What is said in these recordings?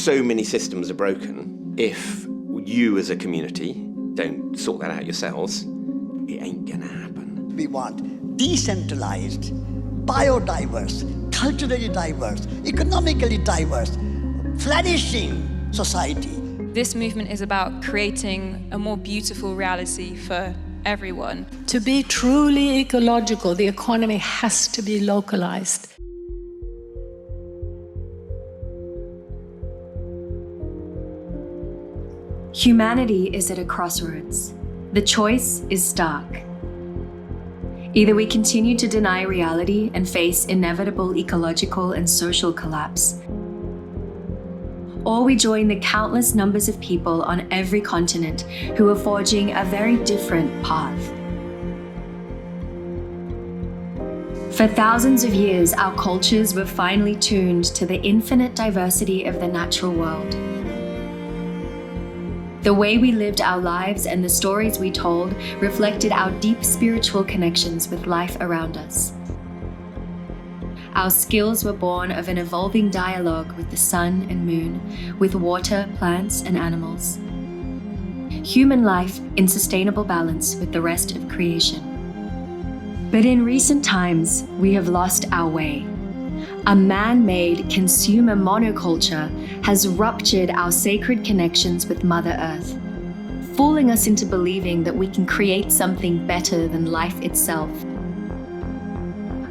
so many systems are broken. If you as a community don't sort that out yourselves, it ain't gonna happen. We want decentralized, biodiverse, culturally diverse, economically diverse, flourishing society. This movement is about creating a more beautiful reality for everyone. To be truly ecological, the economy has to be localized. Humanity is at a crossroads. The choice is stark. Either we continue to deny reality and face inevitable ecological and social collapse, or we join the countless numbers of people on every continent who are forging a very different path. For thousands of years, our cultures were finely tuned to the infinite diversity of the natural world. The way we lived our lives and the stories we told reflected our deep spiritual connections with life around us. Our skills were born of an evolving dialogue with the sun and moon, with water, plants, and animals. Human life in sustainable balance with the rest of creation. But in recent times, we have lost our way. A man-made consumer monoculture has ruptured our sacred connections with Mother Earth, fooling us into believing that we can create something better than life itself.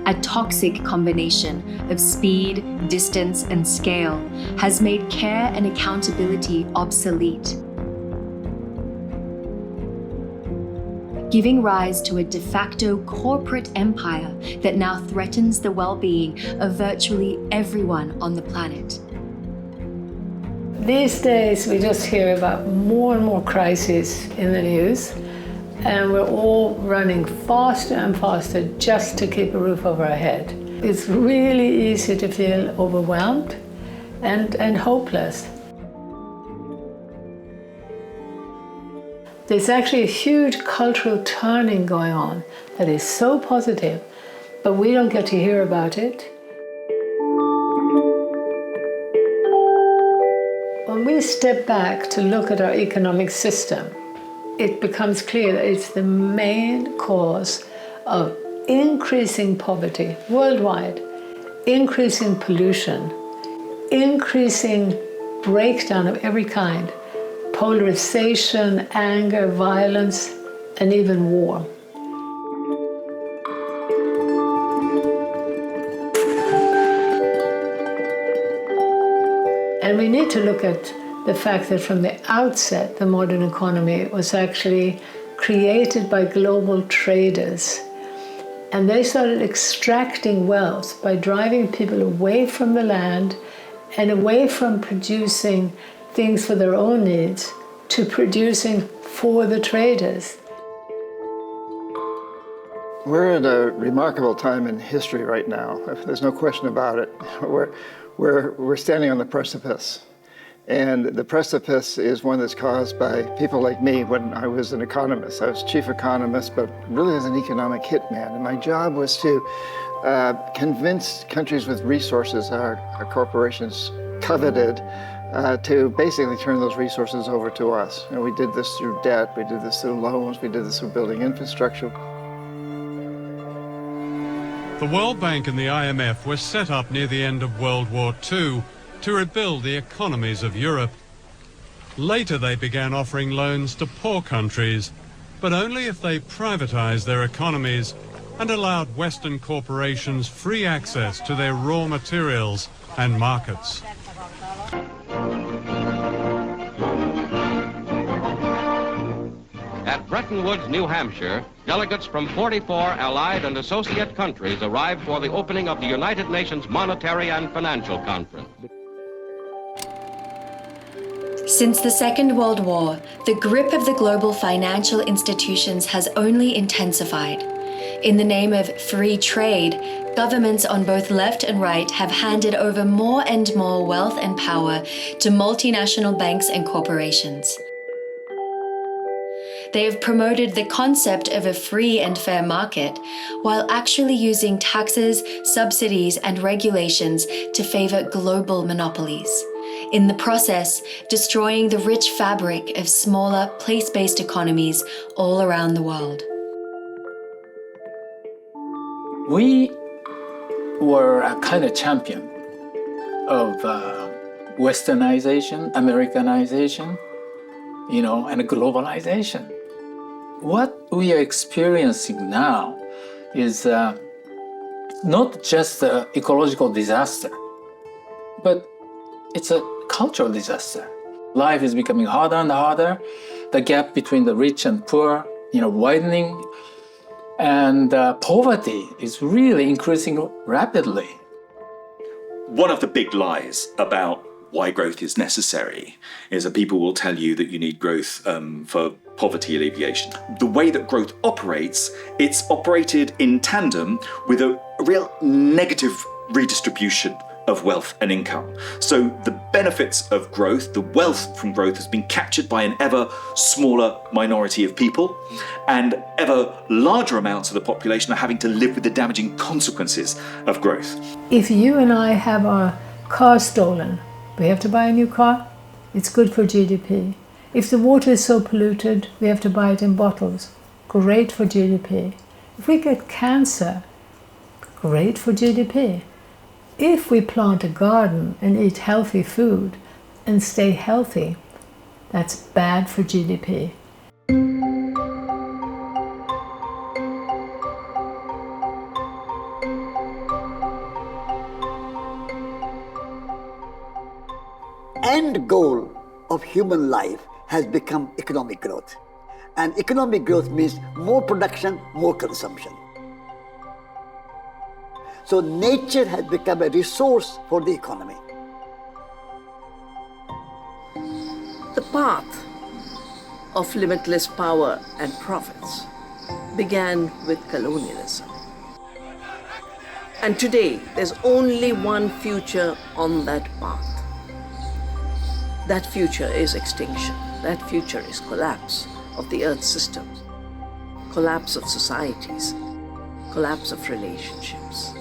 A toxic combination of speed, distance, and scale has made care and accountability obsolete, giving rise to a de facto corporate empire that now threatens the well-being of virtually everyone on the planet. These days, we just hear about more and more crises in the news, and we're all running faster and faster just to keep a roof over our head. It's really easy to feel overwhelmed and hopeless. There's actually a huge cultural turning going on that is so positive, but we don't get to hear about it. When we step back to look at our economic system, it becomes clear that it's the main cause of increasing poverty worldwide, increasing pollution, increasing breakdown of every kind, polarization, anger, violence, and even war. And we need to look at the fact that from the outset, the modern economy was actually created by global traders. And they started extracting wealth by driving people away from the land and away from producing things for their own needs to producing for the traders. We're at a remarkable time in history right now. There's no question about it. We're standing on the precipice. And the precipice is one that's caused by people like me when I was an economist. I was chief economist, but really as an economic hitman. And my job was to convince countries with resources our corporations coveted to basically turn those resources over to us. And we did this through debt, we did this through loans, we did this through building infrastructure. The World Bank and the IMF were set up near the end of World War II to rebuild the economies of Europe. Later they began offering loans to poor countries, but only if they privatized their economies and allowed Western corporations free access to their raw materials and markets. At Bretton Woods, New Hampshire, delegates from 44 allied and associate countries arrived for the opening of the United Nations Monetary and Financial Conference. Since the Second World War, the grip of the global financial institutions has only intensified. In the name of free trade, governments on both left and right have handed over more and more wealth and power to multinational banks and corporations. They have promoted the concept of a free and fair market, while actually using taxes, subsidies, and regulations to favor global monopolies. in the process destroying the rich fabric of smaller, place-based economies all around the world. We were a kind of champion of Westernization, Americanization, and globalization. What we are experiencing now is not just an ecological disaster, but it's a cultural disaster. Life is becoming harder and harder. The gap between the rich and poor, widening. And poverty is really increasing rapidly. One of the big lies about why growth is necessary is that people will tell you that you need growth for poverty alleviation. The way that growth operates, it's operated in tandem with a real negative redistribution of wealth and income. So the benefits of growth, the wealth from growth, has been captured by an ever smaller minority of people, and ever larger amounts of the population are having to live with the damaging consequences of growth. If you and I have our car stolen, we have to buy a new car, it's good for GDP. If the water is so polluted, we have to buy it in bottles, great for GDP. If we get cancer, great for GDP. If we plant a garden and eat healthy food and stay healthy, that's bad for GDP. End goal of human life has become economic growth. And economic growth means more production, more consumption. So nature has become a resource for the economy. The path of limitless power and profits began with colonialism. And today, there's only one future on that path. That future is extinction. That future is collapse of the Earth systems, collapse of societies, collapse of relationships.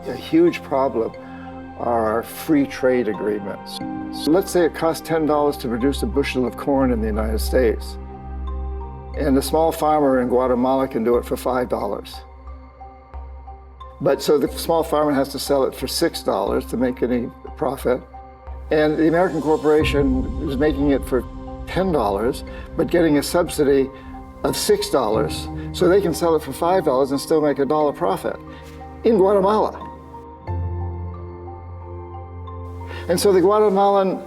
A huge problem are our free trade agreements. So let's say it costs $10 to produce a bushel of corn in the United States, and the small farmer in Guatemala can do it for $5. But so the small farmer has to sell it for $6 to make any profit, and the American corporation is making it for $10, but getting a subsidy of $6, so they can sell it for $5 and still make $1 profit in Guatemala. And so the Guatemalan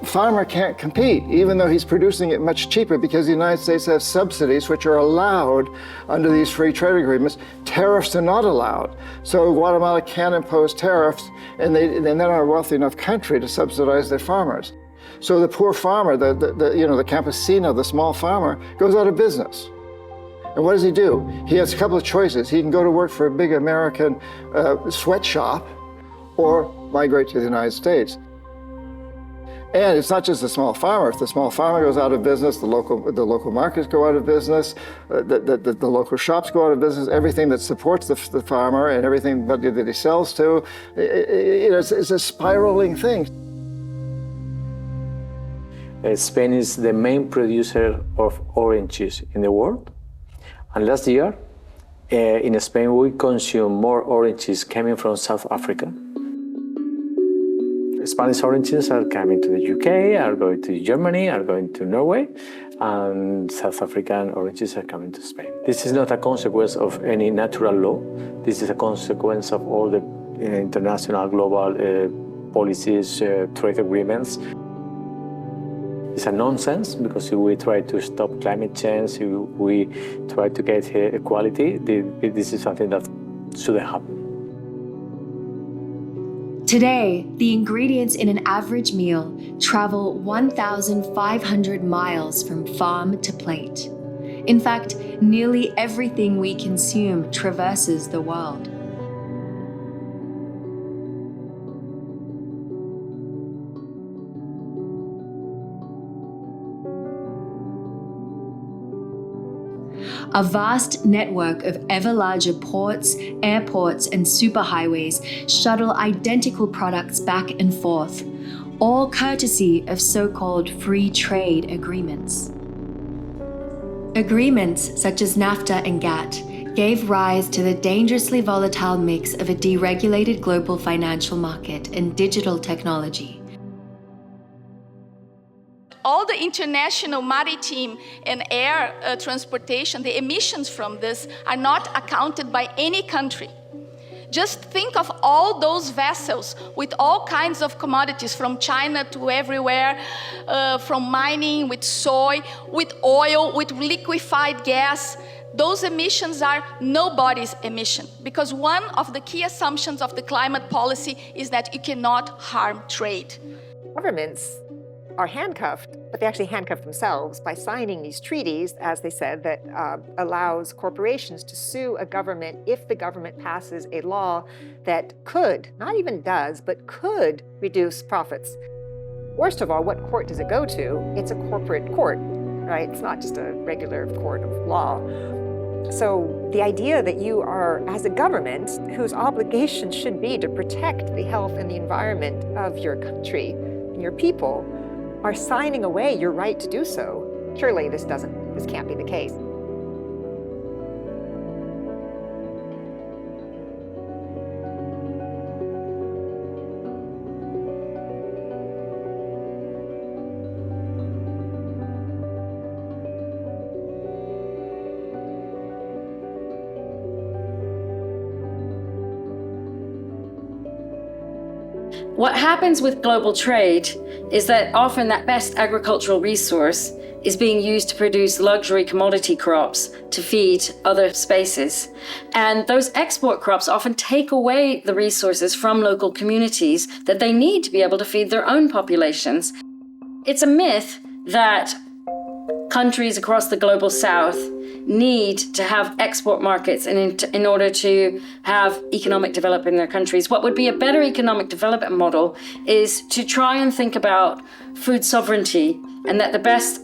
farmer can't compete, even though he's producing it much cheaper, because the United States has subsidies which are allowed under these free trade agreements. Tariffs are not allowed. So Guatemala can't impose tariffs, and they're not a wealthy enough country to subsidize their farmers. So the poor farmer, the campesino, the small farmer, goes out of business. And what does he do? He has a couple of choices. He can go to work for a big American sweatshop, or migrate to the United States. And it's not just the small farmer. If the small farmer goes out of business, the local markets go out of business, the local shops go out of business, everything that supports the farmer and everything that he sells to, it's a spiraling thing. Spain is the main producer of oranges in the world. And last year, in Spain, we consume more oranges coming from South Africa. Spanish oranges are coming to the UK, are going to Germany, are going to Norway, and South African oranges are coming to Spain. This is not a consequence of any natural law. This is a consequence of all the international global policies, trade agreements. It's a nonsense, because if we try to stop climate change, if we try to get equality, this is something that shouldn't happen. Today, the ingredients in an average meal travel 1,500 miles from farm to plate. In fact, nearly everything we consume traverses the world. A vast network of ever larger ports, airports, and superhighways shuttle identical products back and forth, all courtesy of so-called free trade agreements. Agreements such as NAFTA and GATT gave rise to the dangerously volatile mix of a deregulated global financial market and digital technology. All the international maritime and air transportation, the emissions from this are not accounted by any country. Just think of all those vessels with all kinds of commodities from China to everywhere, from mining, with soy, with oil, with liquefied gas. Those emissions are nobody's emission, because one of the key assumptions of the climate policy is that you cannot harm trade. Governments are handcuffed, but they actually handcuff themselves by signing these treaties, as they said, that allows corporations to sue a government if the government passes a law that could, not even does, but could reduce profits. Worst of all, what court does it go to? It's a corporate court, right? It's not just a regular court of law. So the idea that you are, as a government, whose obligation should be to protect the health and the environment of your country and your people, are signing away your right to do so. Surely this can't be the case. What happens with global trade is that often that best agricultural resource is being used to produce luxury commodity crops to feed other spaces. And those export crops often take away the resources from local communities that they need to be able to feed their own populations. It's a myth that countries across the global south need to have export markets in order to have economic development in their countries. What would be a better economic development model is to try and think about food sovereignty, and that the best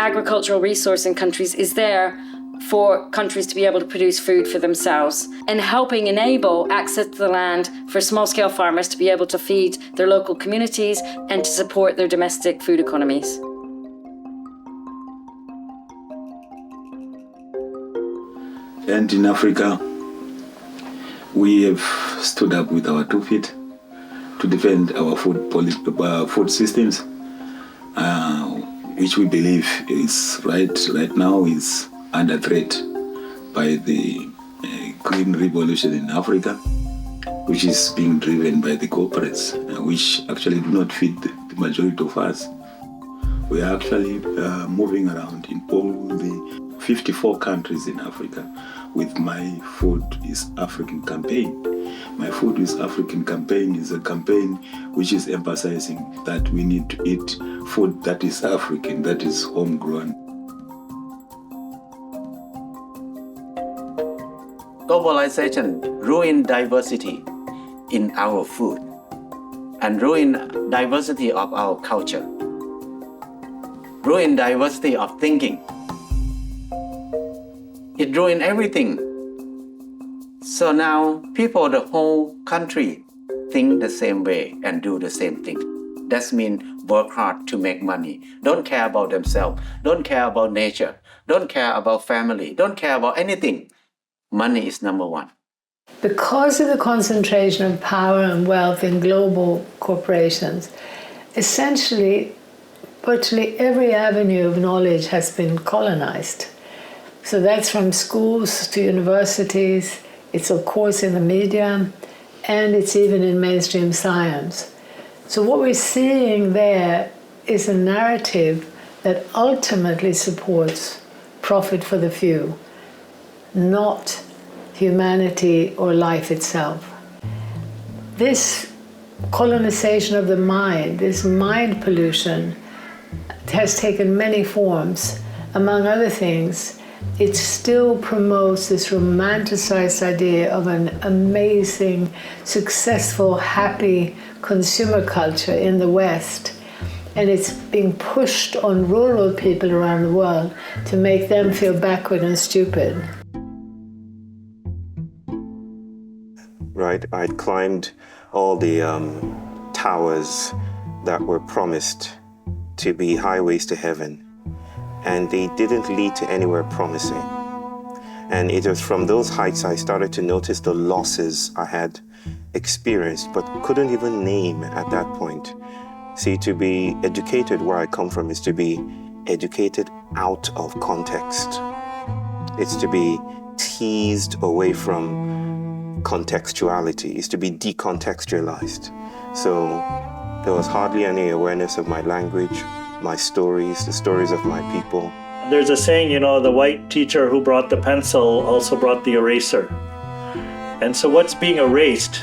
agricultural resource in countries is there for countries to be able to produce food for themselves, and helping enable access to the land for small-scale farmers to be able to feed their local communities and to support their domestic food economies. And in Africa, we have stood up with our 2 feet to defend our food systems, which we believe is right now is under threat by the green revolution in Africa, which is being driven by the corporates, which actually do not feed the majority of us. We are actually moving around in all the 54 countries in Africa with My Food is African campaign. My Food is African campaign is a campaign which is emphasizing that we need to eat food that is African, that is homegrown. Globalization ruined diversity in our food and ruined diversity of our culture, ruined diversity of thinking. It ruined everything. So now people, the whole country, think the same way and do the same thing. That means work hard to make money. Don't care about themselves. Don't care about nature. Don't care about family. Don't care about anything. Money is number one. Because of the concentration of power and wealth in global corporations, essentially, virtually every avenue of knowledge has been colonized. So that's from schools to universities, it's of course in the media, and it's even in mainstream science. So what we're seeing there is a narrative that ultimately supports profit for the few, not humanity or life itself. This colonization of the mind, this mind pollution, has taken many forms. Among other things, it still promotes this romanticized idea of an amazing, successful, happy consumer culture in the West. And it's being pushed on rural people around the world to make them feel backward and stupid. Right, I'd climbed all the towers that were promised to be highways to heaven, and they didn't lead to anywhere promising. And it was from those heights I started to notice the losses I had experienced, but couldn't even name at that point. See, to be educated where I come from is to be educated out of context. It's to be teased away from contextuality. It's to be decontextualized. So there was hardly any awareness of my language, my stories, the stories of my people. There's a saying, the white teacher who brought the pencil also brought the eraser. And so what's being erased?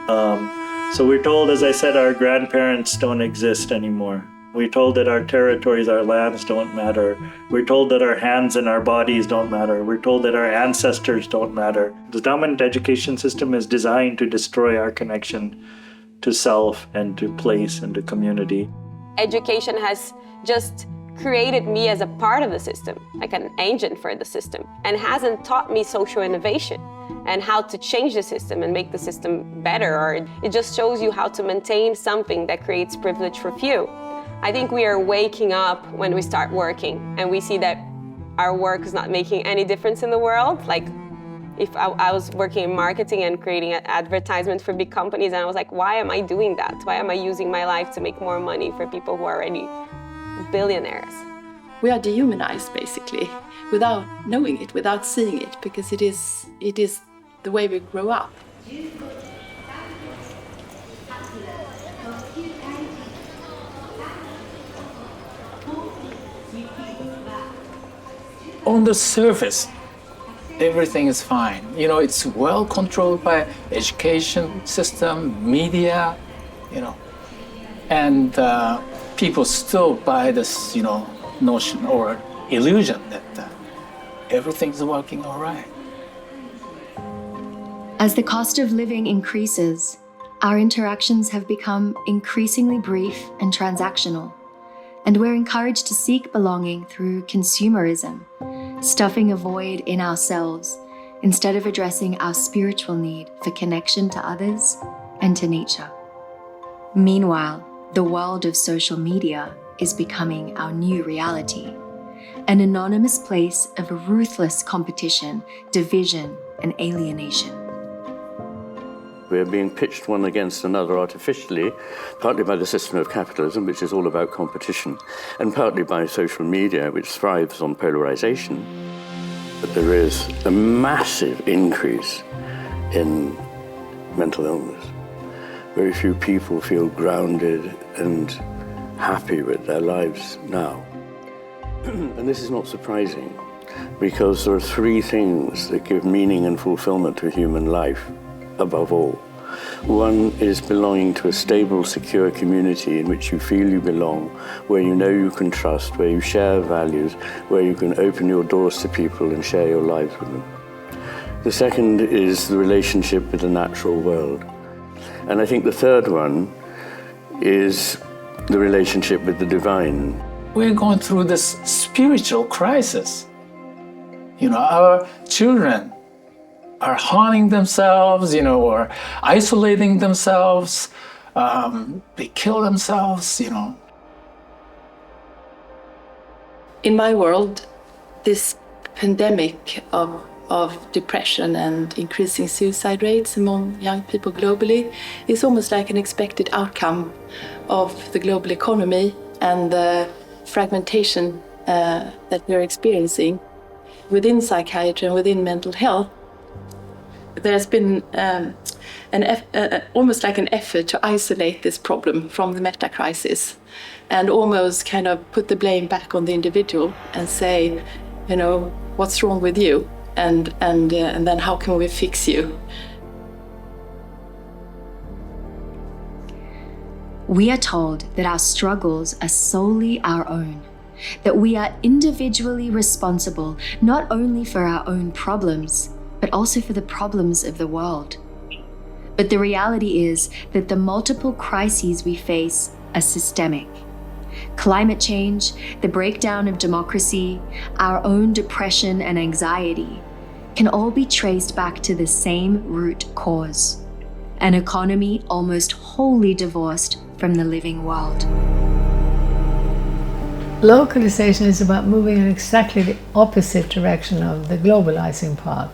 So we're told, as I said, our grandparents don't exist anymore. We're told that our territories, our lands don't matter. We're told that our hands and our bodies don't matter. We're told that our ancestors don't matter. The dominant education system is designed to destroy our connection to self and to place and to community. Education has just created me as a part of the system, like an agent for the system, and hasn't taught me social innovation and how to change the system and make the system better, or it just shows you how to maintain something that creates privilege for few. I think we are waking up when we start working and we see that our work is not making any difference in the world. Like if I was working in marketing and creating an advertisement for big companies, and I was like, why am I doing that? Why am I using my life to make more money for people who are already billionaires? We are dehumanized, basically, without knowing it, without seeing it, because it is the way we grow up. On the surface, everything is fine. It's well controlled by education system, media, and people still buy this, notion or illusion that everything's working all right. As the cost of living increases, our interactions have become increasingly brief and transactional, and we're encouraged to seek belonging through consumerism, stuffing a void in ourselves instead of addressing our spiritual need for connection to others and to nature. Meanwhile, the world of social media is becoming our new reality, an anonymous place of ruthless competition, division, and alienation. We're being pitched one against another artificially, partly by the system of capitalism, which is all about competition, and partly by social media, which thrives on polarization. But there is a massive increase in mental illness. Very few people feel grounded and happy with their lives now. And this is not surprising, because there are three things that give meaning and fulfillment to human life, above all. One is belonging to a stable, secure community in which you feel you belong, where you know you can trust, where you share values, where you can open your doors to people and share your lives with them. The second is the relationship with the natural world. And I think the third one is the relationship with the divine. We're going through this spiritual crisis. Our children are harming themselves, or isolating themselves. They kill themselves, In my world, this pandemic of depression and increasing suicide rates among young people globally is almost like an expected outcome of the global economy and the fragmentation that we're experiencing within psychiatry and within mental health. There's been almost like an effort to isolate this problem from the meta-crisis and almost kind of put the blame back on the individual and say, what's wrong with you? And then how can we fix you? We are told that our struggles are solely our own, that we are individually responsible not only for our own problems, but also for the problems of the world. But the reality is that the multiple crises we face are systemic. climate change, the breakdown of democracy, our own depression and anxiety can all be traced back to the same root cause: an economy almost wholly divorced from the living world. Localization is about moving in exactly the opposite direction of the globalizing path.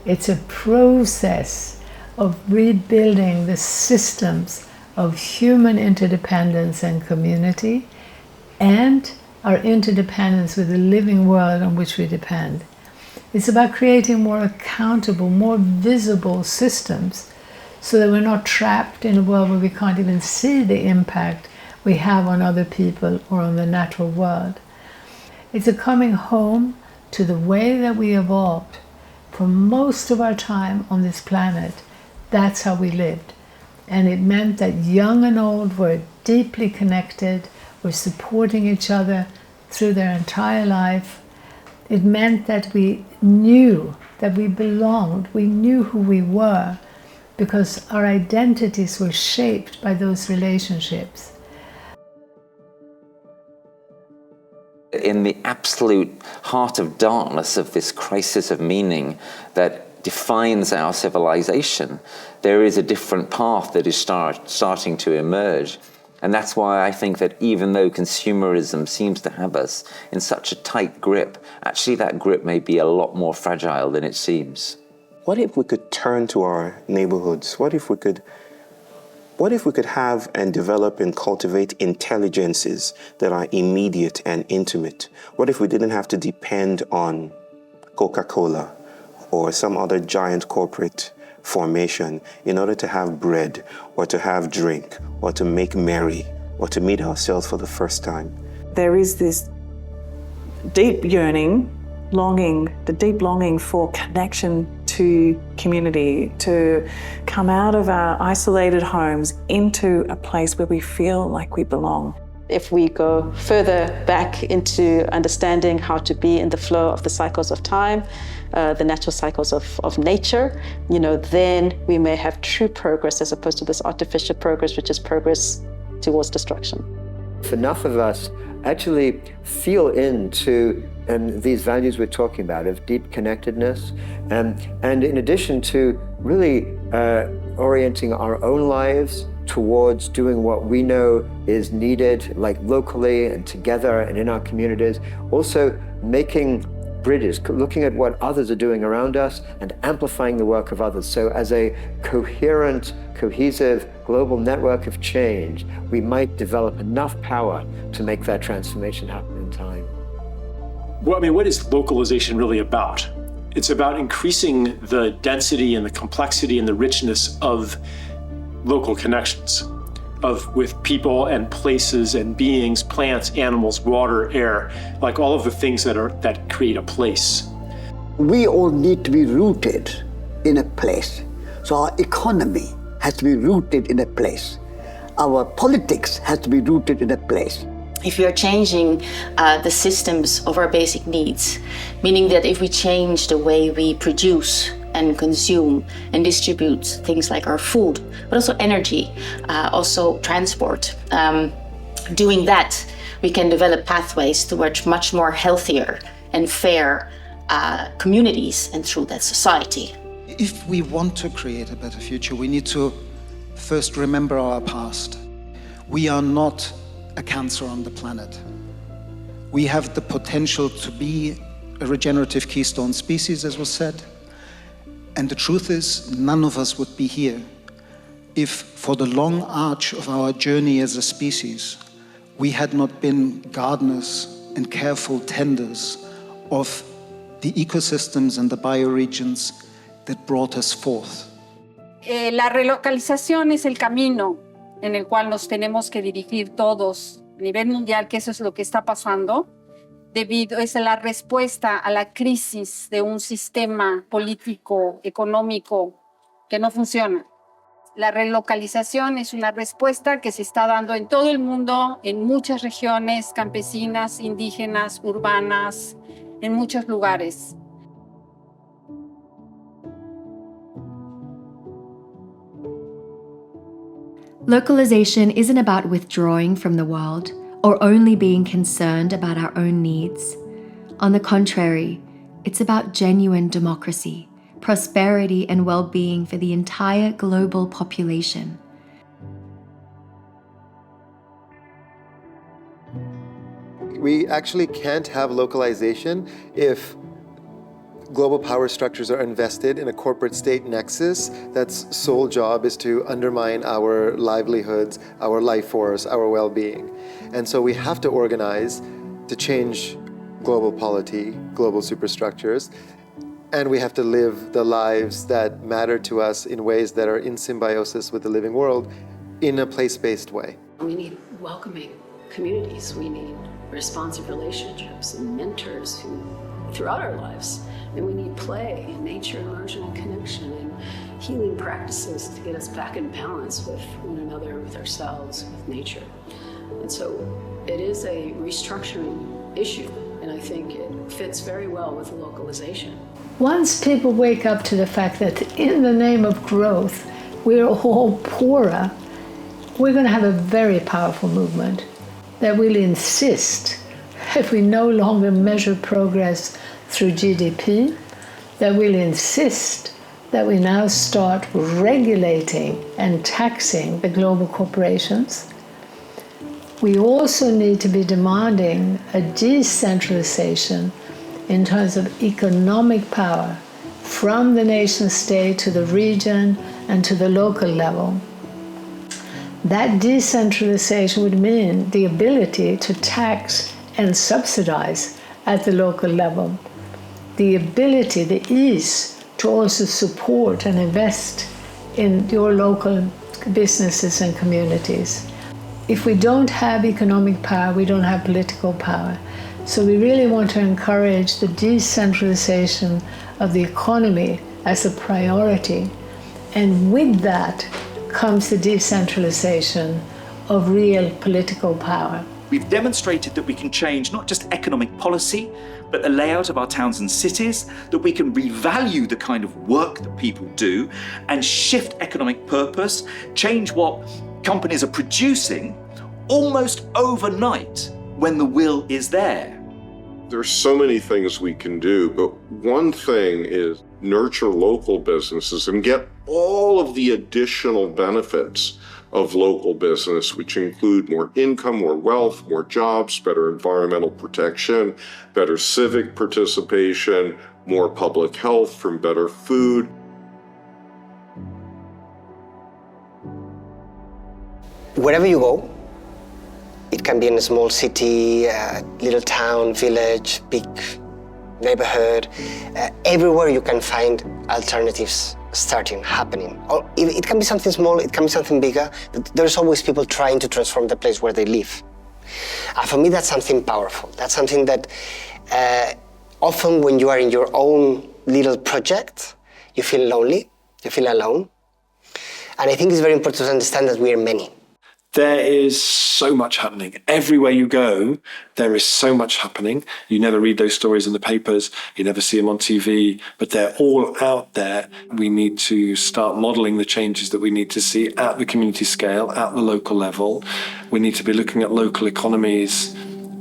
It's a process of rebuilding the systems of human interdependence and community, and our interdependence with the living world on which we depend. It's about creating more accountable, more visible systems so that we're not trapped in a world where we can't even see the impact we have on other people or on the natural world. It's a coming home to the way that we evolved. For most of our time on this planet, that's how we lived. And it meant that young and old were deeply connected, were supporting each other through their entire life. It meant that we knew that we belonged, we knew who we were, because our identities were shaped by those relationships. In the absolute heart of darkness of this crisis of meaning that defines our civilization, there is a different path that is starting to emerge. And that's why I think that even though consumerism seems to have us in such a tight grip, actually that grip may be a lot more fragile than it seems. What if we could turn to our neighborhoods? What if we could have and develop and cultivate intelligences that are immediate and intimate? What if we didn't have to depend on Coca-Cola or some other giant corporate formation in order to have bread or to have drink or to make merry or to meet ourselves for the first time? There is this deep yearning, the deep longing for connection to community, to come out of our isolated homes into a place where we feel like we belong. If we go further back into understanding how to be in the flow of the cycles of time, the natural cycles of nature, then we may have true progress as opposed to this artificial progress, which is progress towards destruction. If enough of us actually feel into these values we're talking about of deep connectedness, and in addition to really orienting our own lives towards doing what we know is needed, like locally and together and in our communities, also making bridges, looking at what others are doing around us and amplifying the work of others. So as a coherent, cohesive global network of change, we might develop enough power to make that transformation happen in time. Well, I mean, what is localization really about? It's about increasing the density and the complexity and the richness of local connections, with people and places and beings, plants, animals, water, air, like all of the things that create a place. We all need to be rooted in a place. So our economy has to be rooted in a place. Our politics has to be rooted in a place. If we are changing the systems of our basic needs, meaning that if we change the way we produce and consume and distribute things like our food, but also energy, also transport, doing that, we can develop pathways towards much more healthier and fair communities and through that society. If we want to create a better future, we need to first remember our past. We are not a cancer on the planet. We have the potential to be a regenerative keystone species, as was said. And the truth is, none of us would be here if, for the long arch of our journey as a species, we had not been gardeners and careful tenders of the ecosystems and the bioregions that brought us forth. La relocalización es el camino en el cual nos tenemos que dirigir todos a nivel mundial, que eso es lo que está pasando, es la respuesta a la crisis de un sistema político, económico que no funciona. La relocalización es una respuesta que se está dando en todo el mundo, en muchas regiones campesinas, indígenas, urbanas, en muchos lugares. Localization isn't about withdrawing from the world or only being concerned about our own needs. On the contrary, it's about genuine democracy, prosperity and well-being for the entire global population. We actually can't have localization if global power structures are invested in a corporate state nexus that's sole job is to undermine our livelihoods, our life force, our well-being. And so we have to organize to change global polity, global superstructures, and we have to live the lives that matter to us in ways that are in symbiosis with the living world in a place-based way. We need welcoming communities. We need responsive relationships and mentors throughout our lives. And we need play and nature, immersion, and connection, and healing practices to get us back in balance with one another, with ourselves, with nature. And so it is a restructuring issue, and I think it fits very well with localization. Once people wake up to the fact that in the name of growth, we're all poorer, we're going to have a very powerful movement that will insist that we no longer measure progress through GDP, that will insist that we now start regulating and taxing the global corporations. We also need to be demanding a decentralization in terms of economic power from the nation state to the region and to the local level. That decentralization would mean the ability to tax and subsidize at the local level. The ability, the ease to also support and invest in your local businesses and communities. If we don't have economic power, we don't have political power. So we really want to encourage the decentralization of the economy as a priority. And with that comes the decentralization of real political power. We've demonstrated that we can change not just economic policy, but the layout of our towns and cities, that we can revalue the kind of work that people do and shift economic purpose, change what companies are producing almost overnight when the will is there. There's so many things we can do, but one thing is nurture local businesses and get all of the additional benefits of local business, which include more income, more wealth, more jobs, better environmental protection, better civic participation, more public health from better food. Wherever you go, it can be in a small city, little town, village, big neighborhood, everywhere you can find alternatives happening. Or it can be something small, it can be something bigger, but there's always people trying to transform the place where they live. For me, that's something powerful. That's something that often when you are in your own little project, you feel lonely, you feel alone. And I think it's very important to understand that we are many. There is so much happening. Everywhere you go, there is so much happening. You never read those stories in the papers, you never see them on TV, but they're all out there. We need to start modeling the changes that we need to see at the community scale, at the local level. We need to be looking at local economies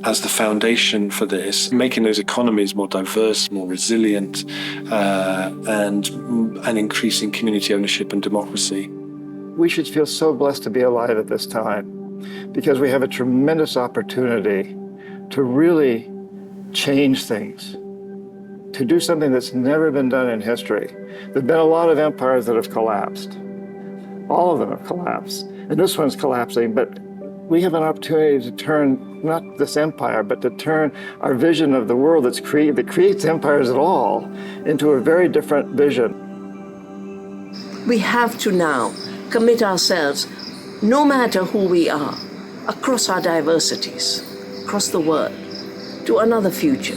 as the foundation for this, making those economies more diverse, more resilient, and increasing community ownership and democracy. We should feel so blessed to be alive at this time because we have a tremendous opportunity to really change things, to do something that's never been done in history. There have been a lot of empires that have collapsed. All of them have collapsed, and this one's collapsing, but we have an opportunity to turn not this empire, but to turn our vision of the world that creates empires at all into a very different vision. We have to now commit ourselves, no matter who we are, across our diversities, across the world, to another future.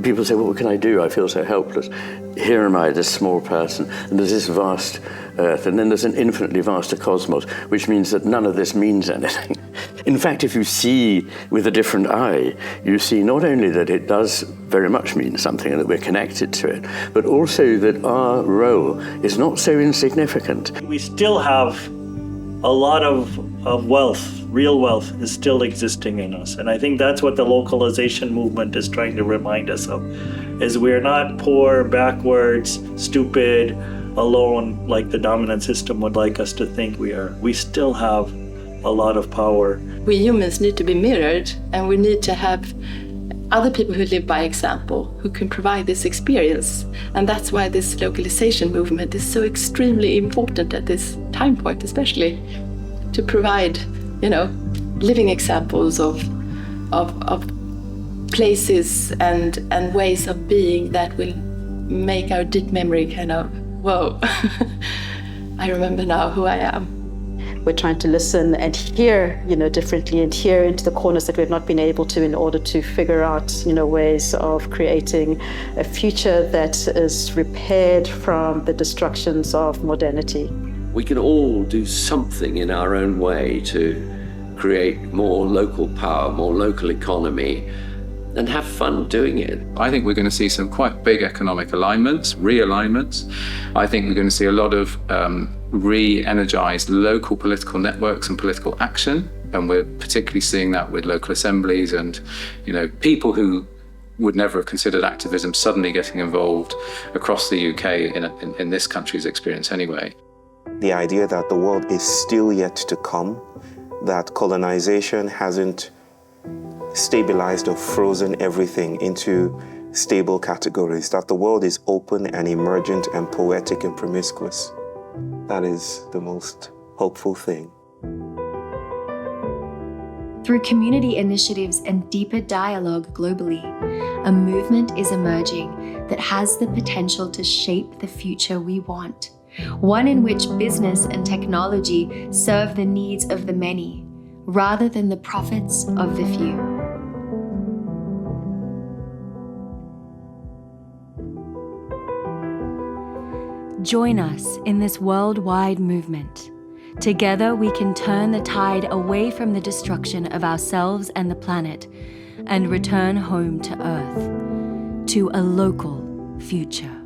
People say, well, what can I do? I feel so helpless. Here am I, this small person, and there's this vast earth, and then there's an infinitely vaster cosmos, which means that none of this means anything. In fact, if you see with a different eye, you see not only that it does very much mean something and that we're connected to it, but also that our role is not so insignificant. We still have a lot of wealth, real wealth, is still existing in us. And I think that's what the localization movement is trying to remind us of, is we're not poor, backwards, stupid, alone like the dominant system would like us to think we are. We still have a lot of power. We humans need to be mirrored, and we need to have other people who live by example, who can provide this experience. And that's why this localization movement is so extremely important at this time point, especially to provide, living examples of places and ways of being that will make our deep memory kind of, whoa, I remember now who I am. We're trying to listen and hear, differently, and hear into the corners that we've not been able to, in order to figure out, ways of creating a future that is repaired from the destructions of modernity. We can all do something in our own way to create more local power, more local economy, and have fun doing it. I think we're going to see some quite big economic alignments, realignments. I think we're going to see a lot of re-energized local political networks and political action. And we're particularly seeing that with local assemblies and, people who would never have considered activism suddenly getting involved across the UK in this country's experience anyway. The idea that the world is still yet to come, that colonization hasn't stabilized or frozen everything into stable categories, that the world is open and emergent and poetic and promiscuous. That is the most hopeful thing. Through community initiatives and deeper dialogue globally, a movement is emerging that has the potential to shape the future we want. One in which business and technology serve the needs of the many, rather than the profits of the few. Join us in this worldwide movement. Together we can turn the tide away from the destruction of ourselves and the planet and return home to Earth, to a local future.